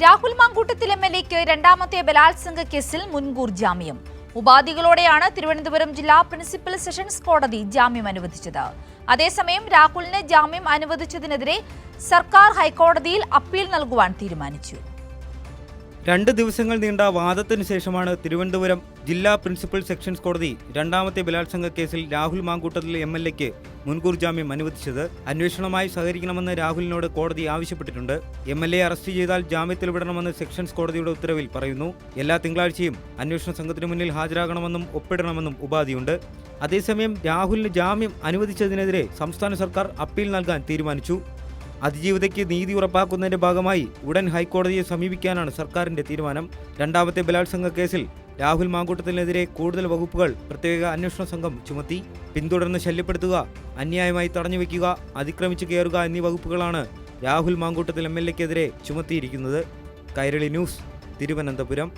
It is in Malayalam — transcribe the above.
രാഹുൽ മാങ്കൂട്ടത്തിൽ എംഎൽഎക്ക് രണ്ടാമത്തെ ബലാത്സംഗ കേസിൽ മുൻകൂർ ജാമ്യം. ഉപാധികളോടെയാണ് തിരുവനന്തപുരം ജില്ലാ പ്രിൻസിപ്പൽ സെഷൻസ് കോടതി ജാമ്യം അനുവദിച്ചത്. അതേസമയം രാഹുലിന് ജാമ്യം അനുവദിച്ചതിനെതിരെ സർക്കാർ ഹൈക്കോടതിയിൽ അപ്പീൽ നൽകുവാൻ തീരുമാനിച്ചു. 2 ദിവസങ്ങൾ നീണ്ട വാദത്തിന് ശേഷമാണ് തിരുവനന്തപുരം ജില്ലാ പ്രിൻസിപ്പൽ സെഷൻസ് കോടതി രണ്ടാമത്തെ ബലാത്സംഗ കേസിൽ രാഹുൽ മാങ്കൂട്ടത്തിൽ എംഎൽഎക്ക് മുൻകൂർ ജാമ്യം അനുവദിച്ചത്. അന്വേഷണവുമായി സഹകരിക്കണമെന്ന് രാഹുലിനോട് കോടതി ആവശ്യപ്പെട്ടിട്ടുണ്ട്. എംഎൽഎ അറസ്റ്റ് ചെയ്താൽ ജാമ്യത്തിൽ വിടണമെന്ന് സെഷൻസ് കോടതിയുടെ ഉത്തരവിൽ പറയുന്നു. എല്ലാ തിങ്കളാഴ്ചയും അന്വേഷണ സംഘത്തിന് മുന്നിൽ ഹാജരാകണമെന്നും ഒപ്പിടണമെന്നും ഉപാധിയുണ്ട്. അതേസമയം രാഹുലിന് ജാമ്യം അനുവദിച്ചതിനെതിരെ സംസ്ഥാന സർക്കാർ അപ്പീൽ നൽകാൻ തീരുമാനിച്ചു. അതിജീവിതയ്ക്ക് നീതി ഉറപ്പാക്കുന്നതിന്റെ ഭാഗമായി ഉടൻ ഹൈക്കോടതിയെ സമീപിക്കാനാണ് സർക്കാരിന്റെ തീരുമാനം. രണ്ടാമത്തെ ബലാത്സംഗ കേസിൽ രാഹുൽ മാങ്കൂട്ടത്തിനെതിരെ കൂടുതൽ വകുപ്പുകൾ പ്രത്യേക അന്വേഷണ സംഘം ചുമത്തി. പിന്തുടർന്ന് ശല്യപ്പെടുത്തുക, അന്യായമായി തടഞ്ഞുവെക്കുക, അതിക്രമിച്ചു കയറുക എന്നീ വകുപ്പുകളാണ് രാഹുൽ മാങ്കൂട്ടത്തിൽ എംഎൽഎക്കെതിരെ ചുമത്തിയിരിക്കുന്നത്. കൈരളി ന്യൂസ്, തിരുവനന്തപുരം.